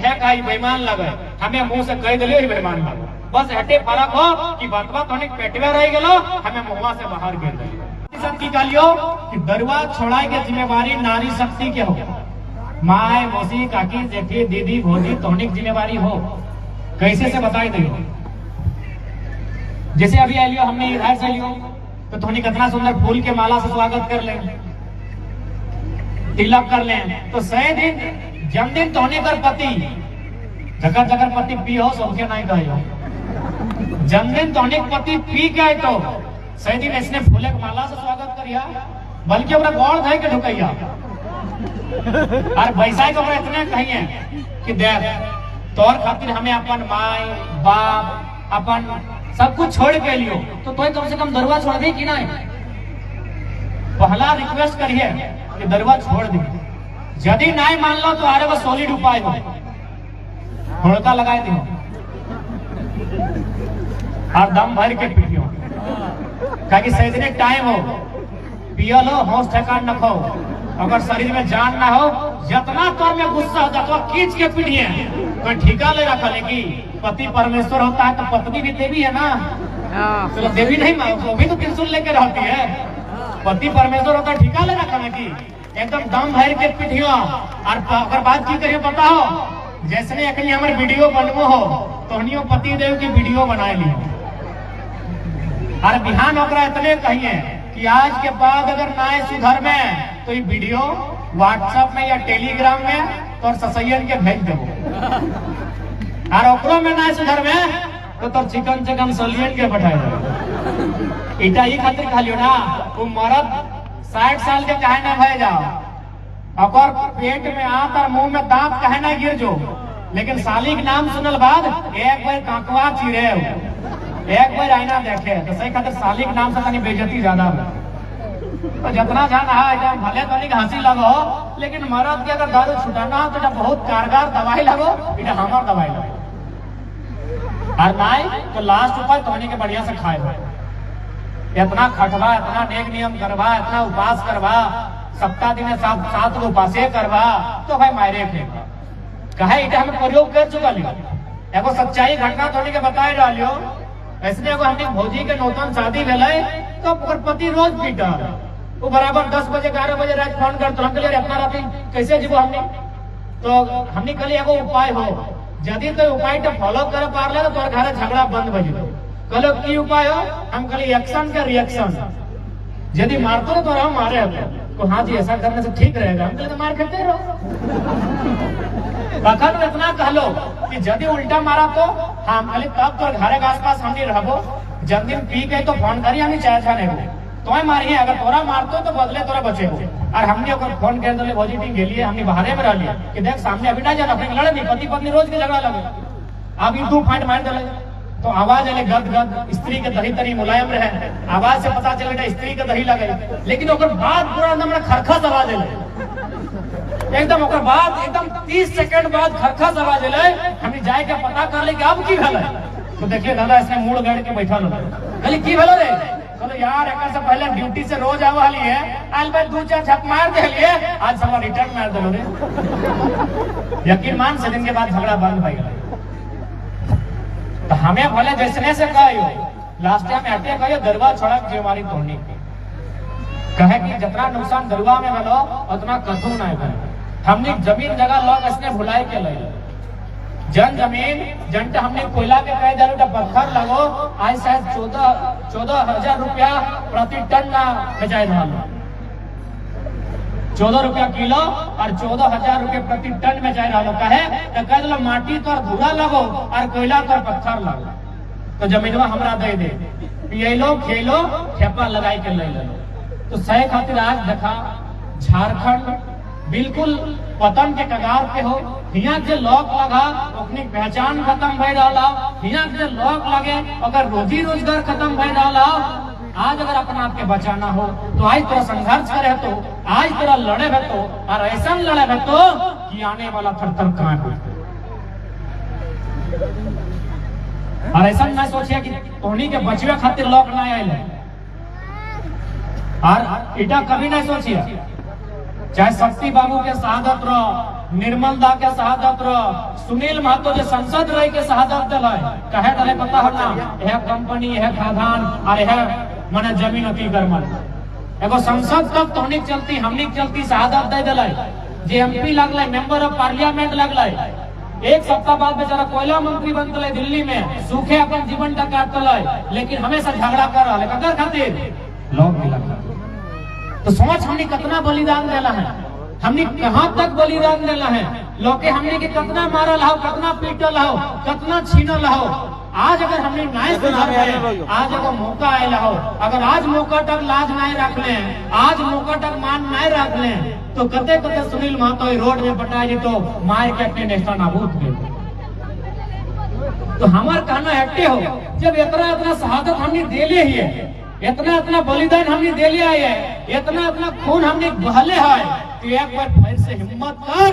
है का बेईमान लगे, हमें मुंह से कह दिलियो बेईमान लगे, बस हटे फर्क हो कि बतवा तो पेटवे रह गलो, हमें मुंह से बाहर गिर गई। शक्ति कालियो कि दरुआ छोड़ाए के जिम्मेवारी नारी शक्ति के हो, माए मौसी काकी जेठी दीदी भौजी तोहनिक जिम्मेवारी हो। कैसे से बताई दियो, जैसे अभी आइलियो हमने इधर से लियो तो तोहनी कितना सुंदर फूल के माला से स्वागत कर ले, तिलक कर ले, तो 100 दिन जन्मदिन तोहनी कर पति जगह जगह पति पियो सबके नहीं कहो, जन्मदिन तोहनी पति पी के तो 100 दिन इसने फूले के माला से स्वागत करिया, बल्कि ओकरा गौड़ धय के ढुकैया और बैसाई को इतने कहिए कि देख तोर खातिर हमें अपन माई बाप अपन सब कुछ छोड़ के लियो, तो तोय कम से कम दरुआ छोड़ दे कि नहीं। पहला रिक्वेस्ट करिए कि दरुआ छोड़ दे, यदि नहीं मान लो तो आरे वो सॉलिड उपाय हो, हुड़का लगाए दियो और दम भर के पिटियो, ताकि सैजने टाइम हो पियो लो, होश ठिकान रखो, अगर शरीर में जान ना हो जितना तौर में गुस्सा हो जाता खींच के पीटिए, कोई ठिका ले रखा ले कि पति परमेश्वर होता है तो पत्नी भी देवी है ना, तो देवी नहीं वो भी तो त्रिशूल लेके रहती है, पति परमेश्वर होता है, ठिका ले रखा है कि एकदम दम भर के पीटियो। और अगर बात की करिए पता हो, जैसे अखनी हमारे वीडियो बनबो हो तो पति देव की वीडियो बनाए लियो, और बिहान ओकरा इतने कहिए कि आज के बाद अगर ना सुधर में तो ये वीडियो व्हाट्सएप में या टेलीग्राम में तो ससैयन के भेज देवो, और ओकरो में ना सुधर में तो तोर चिकन सलियन के बैठा दो। इटा ही खातिर खालियो ना, वो मरद 60 साल के कहे ना भय जाओ, और पेट में आंत और मुंह में दांत कहे ना गिर जो, लेकिन साली के नाम सुनल बाद एक बार कांकवा चिरे, एक बार आईना देखे, तो सही खातिर साली के नाम से तनी बेइज्जती ज्यादा हो, तो जितना जान है भले तनिक हंसी लगो, लेकिन मर्द के अगर दारू छुटाना हो तो बहुत कारगर दवाई लगो, इधर हमार दवाई लगो, और नहीं तो लास्ट उपाय तोहनी के बढ़िया से खाए हो, इतना खटवा, इतना नेक नियम करवा, इतना उपास करवा, सप्ताह दिन 7 उपासे करवा, तो भाई मायरे फेंका कहे इधर हमें प्रयोग कर चुका लियो। एगो सच्चाई घटना तोहनी के बताए डालियो, ऐसे एगो हमने भौजी के नौतन शादी भेले तो पति रोज पीटा, वो बराबर 10 बजे 11 बजे रात फोन कर, तो हम कहलिए अपना राती कैसे जीवो हमने, तो हमने कहलिए एगो उपाय हो, यदि तो उपाय तो फॉलो कर पार ले तो तोर घर झगड़ा बंद हो जाए, कहलो की उपाय हो, हम कहलिए एक्शन का रिएक्शन, यदि मारते तो हम मारे तो हाँ जी ऐसा करने से ठीक रहेगा, हम कहले तो मार खेते रहो, बखन इतना कहलो कि यदि उल्टा मारा तो हम कहलिए तब तोर घर के आसपास हमने रहबो, जन्मदिन पी के तो फोन करी हमें चाय छाने तो मारिए, अगर तोरा मारतो तो बदले तोरा बचे हो, और हमने फोन कर दिले भौजी टीम गेलिए, हमने बाहरे में रह लिया कि देख सामने अभी ना जाना, फिर लड़े नहीं, पति पत्नी रोज के झगड़ा लगे, अब ये 2 फाइट मार दिले तो आवाज आले गद गद, स्त्री के दही तरी मुलायम रहे, आवाज से पता चले स्त्री के दही लगे, लेकिन ओकर बाद पूरा एकदम खरखस आवाज आले, एकदम ओकर बाद एकदम 30 सेकंड बाद खरखस आवाज आले, हमने जाए के पता कर ले कि अब की भेल, तो देखिए दादा इसने मुड़ गड़ के बैठा लो, कहली की भेल रे, तो यार एक से पहले ड्यूटी से रोज आवा लिए, आज भाई 2-4 झप मार दे लिए, आज सब रिटर्न मार दे रे, यकीन मान से दिन के बाद झगड़ा बंद हो गया। तो हमें भले जैसने से कहियो लास्ट टाइम हटे कहियो दरुआ छोड़ा जिम्मेवारी तोड़नी कहे कि जितना नुकसान दरुआ में भलो उतना कथू नहीं भले, हमने जमीन जगह लोग इसने भुलाए के ले जमीन जंट हमने कोयला के कहे जरूर पत्थर लगो, आज शायद 14,000 रुपया प्रति टन ना बेचाए धान, 14 रुपया किलो और 14,000 रुपये प्रति टन में जाए रहा कहे तो कह दो माटी तो धूरा लगो और कोयला तो पत्थर लगो, तो जमीनवा हमरा दे दे, पियलो खेलो ठेपा लगाई के ले लो, तो सही खातिर आज देखा झारखंड बिल्कुल पतन के कगार पे हो, यहाँ के लोग लगा अपनी पहचान खत्म भय रहा, यहाँ के लोग लगे अगर रोजी रोजगार खत्म भय रहा, आज अगर अपना आप के बचाना हो तो आज तोरा संघर्ष करे तो, आज तोरा लड़े है तो, और ऐसा लड़े है तो कि आने वाला थर-थर कांप उठे, और ऐसा ना सोचिए कि तोहनी के बचवे खातिर लोग ना आए, और इटा कभी नहीं सोचिए चाहे शक्ति बाबू के शहादत रहो निर्मल दा के शहादत रो, सुनील महतो जो संसद रह के शहादत दिल कहे दिले पता हो ना, यह कंपनी यह खादान और यह माने जमीन अति गरमल एगो संसद तक तोनिक चलती हमनिक चलती शहादत दे दिल जे एमपी लगल मेंबर ऑफ पार्लियामेंट लगल, एक सप्ताह बाद बेचारा कोयला मंत्री बनते दिल्ली में सूखे अपन जीवन का काटल, लेकिन हमेशा झगड़ा कर रहा है ककर खातिर लोग मिला। तो सोच हमने कितना बलिदान देला है, हमने कहां तक बलिदान देला है, लोग के हमने के कितना मारल हो, कितना पीटल हो, कितना छीनल हो। आज अगर हमने न्याय सुधार है, आज अगर मौका आयल हो, अगर आज मौका तक लाज नहीं रख ले, आज मौका तक मान नहीं रख ले, तो कते कते सुनील महतो रोड में बटाई तो मार के अपने नेशनल नाबूद कर। तो हमार कहना हटे हो, जब इतना इतना शहादत हमने दे ले ही है, इतना इतना बलिदान हमने दे लिया है, इतना इतना खून हमने बहले है, तो एक बार फिर से हिम्मत कर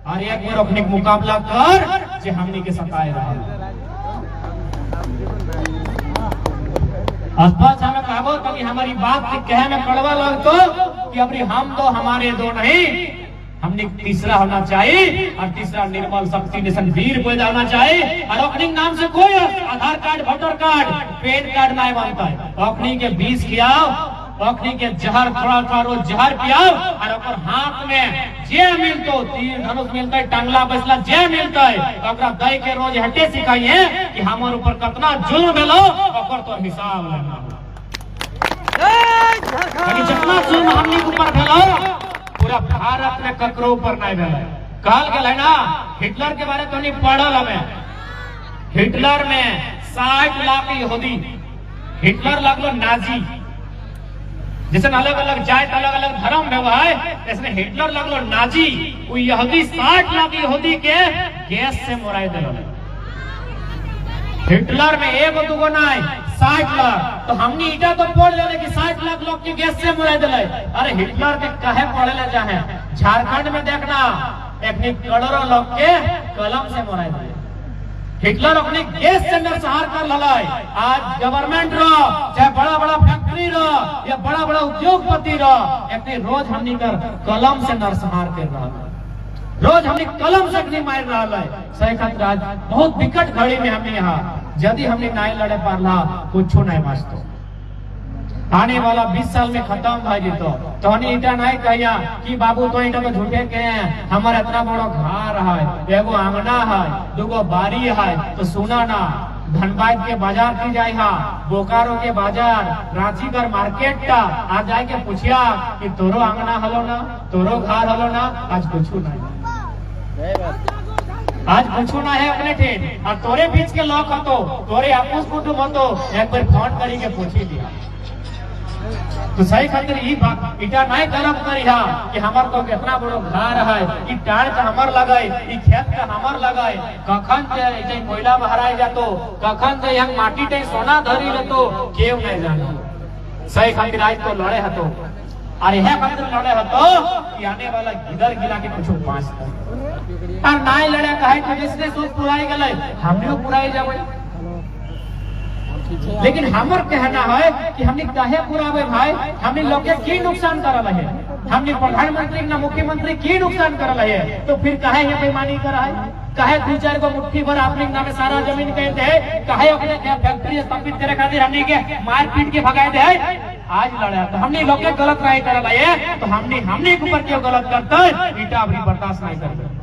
और एक बार अपने मुकाबला कर जो हमने के सताए रहा। अस्पष्ट हमें कहो कभी हमारी बात कहे में कड़वा लग तो कि अभी हम तो हमारे दो नहीं, हमने तीसरा होना चाहिए और तीसरा निर्मल शक्ति नेशन वीर कोई जाना चाहिए। और अपने नाम से कोई Aadhaar card voter card PAN card नहीं बनता है, अपनी के 20 खियाओ, अपनी के जहर थोड़ा थोड़ा रोज जहर पियाओ और अपन हाथ में जे मिलतो तीर धनुष मिलता है, टांगला बसला जे मिलता है दई के रोज हटे सिखाइए कि हमारे ऊपर कितना जुल्म भेलो ओकर तो हिसाब लेना। जितना जुल्म हमने ऊपर भेलो पूरा भारत में ककरो ऊपर नहीं भेल। कहल गेल है ना, हिटलर के बारे तो नहीं पढ़ल हमें, हिटलर में 60 लाख यहूदी, हिटलर लगलो नाजी, जैसे अलग अलग जात अलग अलग धर्म व्यवहार, इसमें हिटलर लगलो नाजी, वो यहूदी 60 लाख यहूदी के गैस से मोराई दिल। हिटलर में एक दुगो नहीं 60 लाख, तो हमने ईटा तो पढ़ लेने की 60 लाख लोग की गैस से मोराई दिल। अरे हिटलर के कहे पढ़े ले जाए, झारखंड में देखना एक करोड़ों लोग के कलम से मोराई दिल। हिटलर अपने गैस से नरसंहार कर ललाई। आज गवर्नमेंट रो चाहे बड़ा बड़ा फैक्ट्री रो या बड़ा बड़ा उद्योगपति रो एक रोज हमनी कर कलम से नरसंहार कर रहा है, रोज हमने कलम से नहीं मार रहा है। सही खातिर आज बहुत विकट घड़ी में हमने यहाँ यदि हमने नहीं लड़े पारला कुछ नहीं माचतो, आने वाला 20 साल में खत्म भाई जीतो तो हनी ईटा नहीं कहिया कि बाबू तो ईटा तो झूठे के हैं, हमारा इतना बड़ा घर है, एगो आंगना है, दूगो बारी है, तो सुना ना धनबाद के बाजार की जाए, बोकारो के बाजार, रांची कर मार्केट का आज जाए के पूछिया कि तोरो आंगना हलो ना, तोरो घर हलो ना, आज कुछ नहीं, आज पूछो ना है अपने ठेन और तोरे बीच के लोग हतो, तोरे आपूस कुटुंब हतो, एक बार फोन करी के पूछी दिया। तो सही खातिर ई बात इटा नहीं गलत करिहा कि हमार तो कितना बड़ो घर है, ई टाड़ का हमर लगाए, ई खेत का हमर लगाए, कखन से कोयला बहराए जातो, कखन से यहाँ माटी टे सोना धरी लेतो केव नहीं जानो। सही खातिर आज तो लड़े हतो और यह खातिर लड़े हतो कि आने वाला गिदर गिला के कुछ पांच और नहीं लड़े कहे तो जिसने सोच पुराई गए हमने पुराई जावे। लेकिन हमर कहना है कि हमने काहे पुरावे भाई, हमने लोग के की नुकसान करल है, हमने प्रधानमंत्री ना मुख्यमंत्री की नुकसान करल है, तो फिर काहे ये बेईमानी करा है, काहे 2-4 को मुट्ठी भर अपने नामे सारा जमीन कह दे, काहे अपने फैक्ट्री स्थापित करे खातिर हमने के मार पीट के भगाए दे। आज लड़ा तो हमने लोग के गलत राय करल है, तो हमने के ऊपर क्यों गलत करता है, ईटा अभी बर्दाश्त नहीं करते।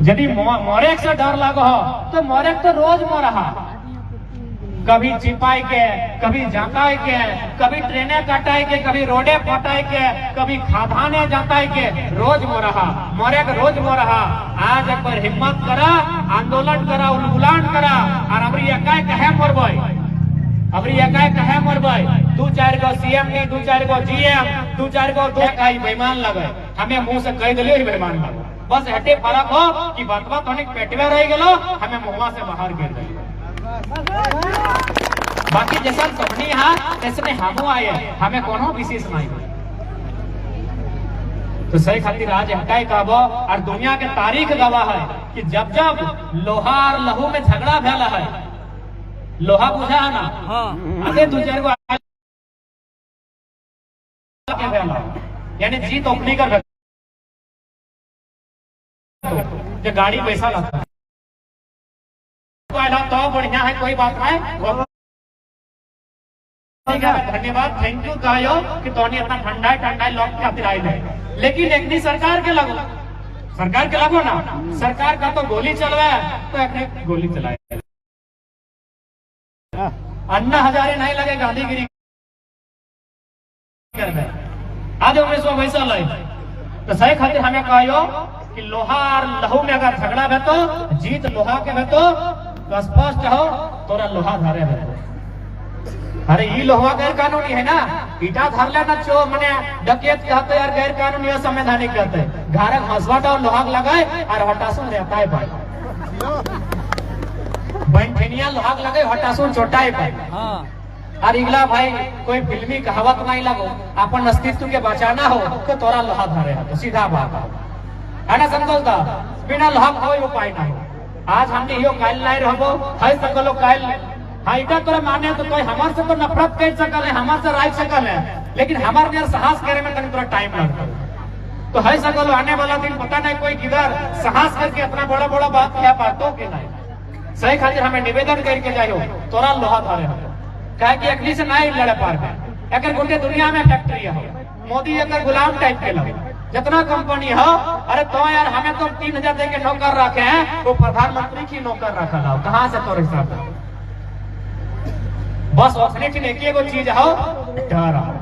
यदि मोरेक से डर लगो तो मोरेक तो रोज मोरहा, कभी चिपाई के, कभी जाताई के, कभी ट्रेने कटाई के, कभी रोडे फटाई के, कभी खादाने जाताई के, रोज मोरहा मोरेक रोज मोरहा। आज एक बार हिम्मत करा, आंदोलन करा, उलगुलान करा और अबरी एकाएक कहे मरबई, अबरी एकाएक कहे मरबई, 2-4 गो सीएम नहीं, 2-4 गो जीएम, 2-4 गो बेईमान लगे, हमें मुंह से कह दिले ही बेईमान लगे, बस हटे फर्क हो कि बतवा तो पेटवे रह गलो, हमें मुहवा से बाहर गिर गई। बाकी जैसा सबनी ऐसे हमू आए, हमें कोनो विशेष नहीं। तो सही खातिर आज हटाई कहबो और दुनिया के तारीख गवाह है कि जब जब लोहा और लहू में झगड़ा भेला है, लोहा बुझा है ना, अरे 2-4 गो यानी जीत ओपनी कर जो गाड़ी पैसा लगता है तो बढ़िया है, कोई बात नहीं। धन्यवाद, थैंक यू गायो कि तोनी इतना ठंडा लोग के खातिर आए। लेकिन एक सरकार के लगो ना, सरकार का तो गोली चलवाए तो एक गोली चलाए। अन्ना हजारे नहीं लगे गांधीगिरी आज 1922 लाई तो सही खातिर हमें कहो कि लोहा और लहू में अगर झगड़ा है तो जीत लोहा के है तो स्पष्ट हो तोरा लोहा धारे है। अरे ये लोहा गैर कानूनी है ना, ईटा धर लेना चो मने डकैत कहते यार, गैर कानूनी असंवैधानिक कहते हैं। घर हंसवाटा और लोहा लगाए और हटासुन रहता है भाई, बैंठनिया लोहा लगे हटासुन छोटा है भाई। और इगला भाई कोई फिल्मी कहावत नहीं लगो, अपन अस्तित्व के बचाना हो तो तोरा लोहा धारे है, तो सीधा बात है ना, समझौता बिना लोहा कोई उपाय ना हो। आज हमने यो कायल नहीं रहबो है सकलो कायल हाइटा तोरा माने तो कोई हमार से तो नफरत कर सकल है, हमार से राय सकल है, लेकिन हमार ने साहस करे में तनी थोड़ा टाइम लगता है। तो है सकलो आने वाला दिन पता नहीं कोई किधर साहस करके अपना बड़ा बड़ा बात कह पातो कि नहीं। सही खातिर हमें निवेदन करके जाइयो तोरा लोहा धारे हो, कहे कि अगली से नहीं लड़े पार में। अगर गोटे दुनिया में फैक्ट्री हो, मोदी अगर गुलाम टाइप के लगे जितना कंपनी हो, अरे तो यार हमें तो 3000 दे के नौकर रखे हैं, वो प्रधानमंत्री की नौकर रखा ना, कहाँ से तो हिसाब बस ओखने की एक एगो चीज हो डर हो,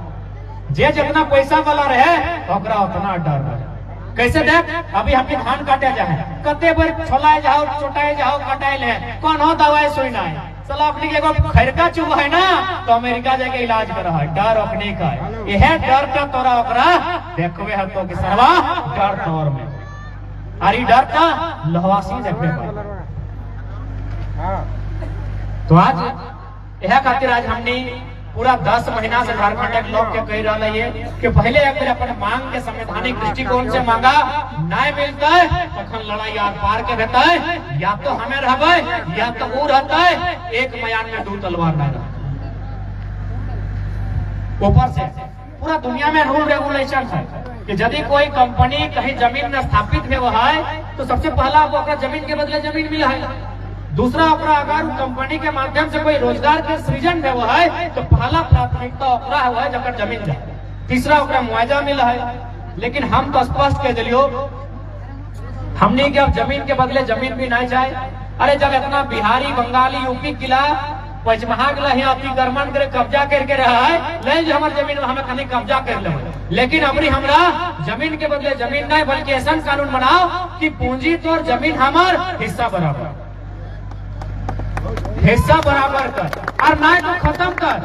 जे जितना पैसा वाला रहे ओकरा उतना डर रहे। कैसे देख अभी हम धान काटे जाए कते बार छोलाए जाओ चोटाए जाओ कटाए ले कौन हो दवाई सुई ना चला अपनी एगो खैरका चुभ है ना तो अमेरिका जाके इलाज कर है, डर अपने का यह डर का तोरा ओकरा देखवे है तो कि सरवा डर तोर में अरे डर का लहवासी देखने पर। तो आज यह खातिर आज हमने पूरा 10 महीना से झारखंड के लोग के कह रहा है कि पहले अगर अपन मांग के संवैधानिक दृष्टिकोण से मांगा न्याय मिलता है तखन लड़ाई आर पार के रहता है, या तो हमें रहबे या तो वो रहता है, एक मयान में 2 तलवार नहीं रहता। ऊपर से पूरा दुनिया में रूल रेगुलेशन है कि यदि कोई कंपनी कहीं जमीन में स्थापित हुआ है तो सबसे पहला आपको जमीन के बदले जमीन मिला है। दूसरा अपना अगर कंपनी के माध्यम से कोई रोजगार के सृजन है वो है तो पहला प्राथमिकता ओकरा हुआ है जब जमीन जाए, तीसरा ओकरा मुआवजा मिला है। लेकिन हम तो स्पष्ट कह दिलियो हमने कि अब जमीन के बदले जमीन भी नहीं जाए। अरे जब इतना बिहारी बंगाली यूपी किला पचमहा किला ही अतिक्रमण करे कब्जा करके रहा है नहीं जो हमारे जमीन में हमें कहीं कब्जा कर ले, लेकिन अबरी हमरा जमीन के बदले जमीन नहीं बल्कि ऐसा कानून बनाओ कि पूंजी तो और जमीन हमार हिस्सा बराबर कर और नहीं तो खत्म कर,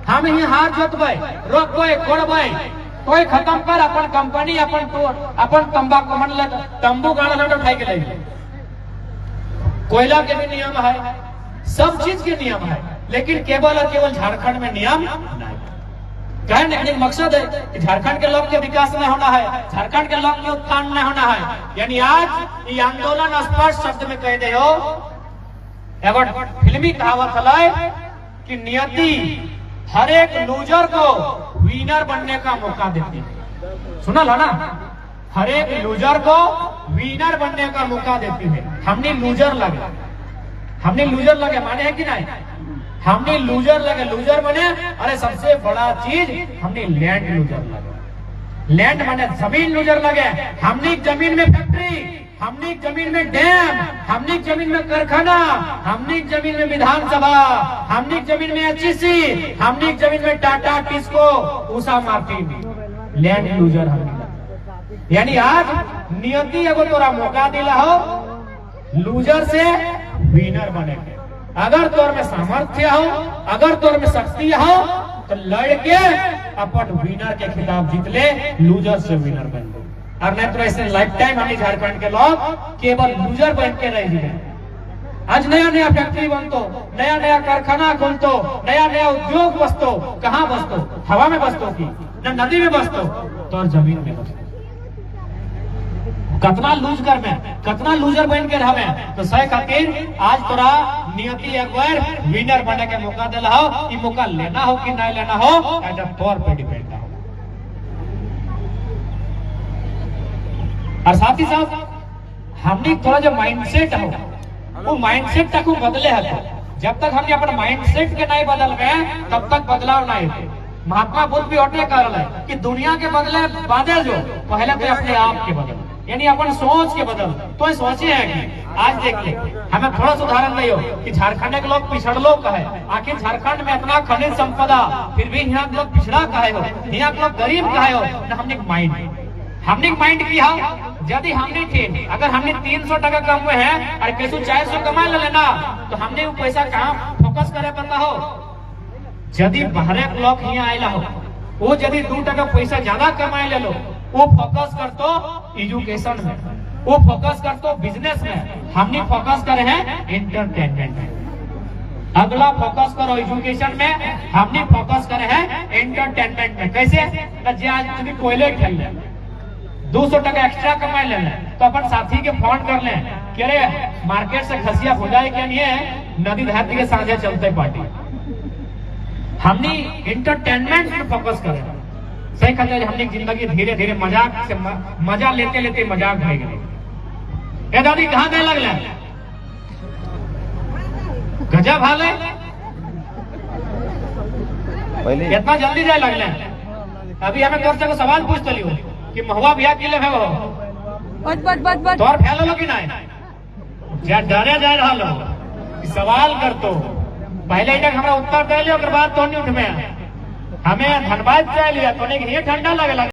हम ही हार जोतबे रोकबे कोड़बे कोई खत्म कर अपन कंपनी अपन तंबाकू मन तंबू गाड़ा उठाई के ले। कोयला के भी नियम है, सब चीज के नियम है, लेकिन केवल और केवल झारखंड में नियम नहीं। कहने मकसद है कि झारखंड के लोग के विकास में होना है, झारखंड के लोग के उत्थान में होना है। यानी आज ये आंदोलन स्पष्ट शब्द में कह दे हो एगो फिल्मी कहावत है कि नियति हर एक लूजर को विनर बनने का मौका देती है। सुना लो ना, हर एक लूजर को विनर बनने का मौका देती है। हमने लूजर लगे माने है कि नहीं, हमने लूजर लगे लूजर बने। अरे सबसे बड़ा चीज हमने लैंड लूजर लगे, लैंड माने जमीन लूजर लगे। हमने जमीन में फैक्ट्री, हमने जमीन में डैम, हमने जमीन में कारखाना, हमने जमीन में विधानसभा, हमने जमीन में एचईसी, हमने जमीन में Tata TISCO Usha Martin, land loser हमने। यानी आज नियति एगो तोरा मौका दिला हो लूजर से विनर बने के। अगर तोर में सामर्थ्य हो, अगर तोर में शक्ति हो तो लड़के अपन विनर के खिलाफ जीत ले, लूजर से विनर बन गए। और नहीं तो ऐसे लाइफ टाइम हमें झारखंड के लोग केवल लूजर बन के रह गए। आज नया नया फैक्ट्री बनतो, नया नया कारखाना खुलतो, नया नया उद्योग बसतो, कहाँ बसतो? हवा में बसतो की न नदी में बसतो तो और जमीन में बसतो। कतना लूजर में कतना लूजर बन के रहे तो सही खातिर आज तोरा नियति एक बार विनर बने के मौका दिला हो। ये मौका लेना हो कि नहीं लेना हो एज तौर पे डिपेंड हो। और साथ ही साथ हमने थोड़ा जो माइंडसेट हो वो माइंडसेट तक वो बदले है। जब तक हमने अपने माइंडसेट के नहीं बदल गए तब तक बदलाव नहीं थे। महात्मा बुद्ध भी उठने कारण है कि दुनिया के बदले बादल जो पहले तो अपने आप के बदल, यानी अपन सोच के बदल। तो सोचे है कि आज देख ले, हमें थोड़ा सा उदाहरण नहीं हो कि झारखंड के लोग पिछड़ लोग कहे, आखिर झारखंड में इतना खनिज संपदा फिर भी यहाँ के लोग पिछड़ा कहे हो, यहाँ के लोग गरीब कहे हो। न हमने माइंड किया यदि हमने थे, अगर हमने 300 टका कमवे हैं और कैसे 400 कमा ले लेना तो हमने वो पैसा कहाँ फोकस करे पता हो। यदि बाहर के लोग यहाँ आयला हो वो यदि 2 टका पैसा ज्यादा कमाए ले लो, वो फोकस कर तो एजुकेशन में, वो फोकस कर तो बिजनेस में, हमने फोकस करे हैं एंटरटेनमेंट में। अगला फोकस करो एजुकेशन में, हमने फोकस करे हैं एंटरटेनमेंट में। कैसे? आज तुम्हें कोयले खेल ले 200 टका एक्स्ट्रा कमाए ले तो अपन साथी के फोन कर ले कि अरे मार्केट से खसिया भुजाए के लिए नदी धाती के साझे चलते पार्टी। हमने एंटरटेनमेंट में फोकस करें। सही कहते हैं, हमने जिंदगी धीरे धीरे मजाक से मजा लेते लेते मजाक भाई गए। दादी कहाँ गए लगल गजब हाल है, इतना जल्दी जाए लगल। अभी हमें तोर से सवाल पूछ लियो कि महुआ बिया किले है वो तोर फैल लो कि नहीं, डरे जा रहा लो सवाल कर तो पहले तक हमारा उत्तर दे लियो, बाद तो नहीं उठ में हमें धनबाद चाहिए तो नहीं ठंडा लगे।